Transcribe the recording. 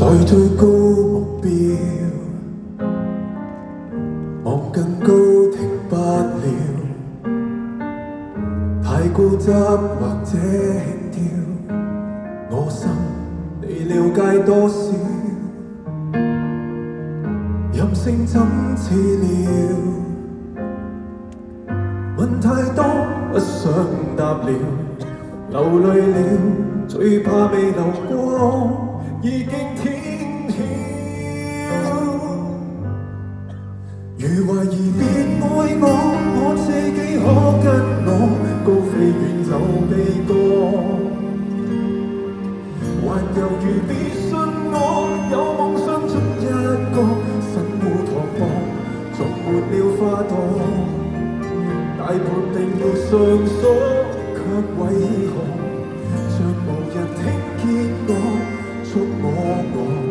在最高目標，望更高停不了，太固執或者輕佻，我心你了解多少？任性怎治療？問太多不想答了，流淚了，最怕未流光，已經天曉。如懷疑別愛我，我自己可跟我高飛遠走悲歌，還猶豫別信我，有夢想出一個新烏托邦，種沒了花朵，大盤定沒上鎖，卻為何像無人聽見我觸摸我？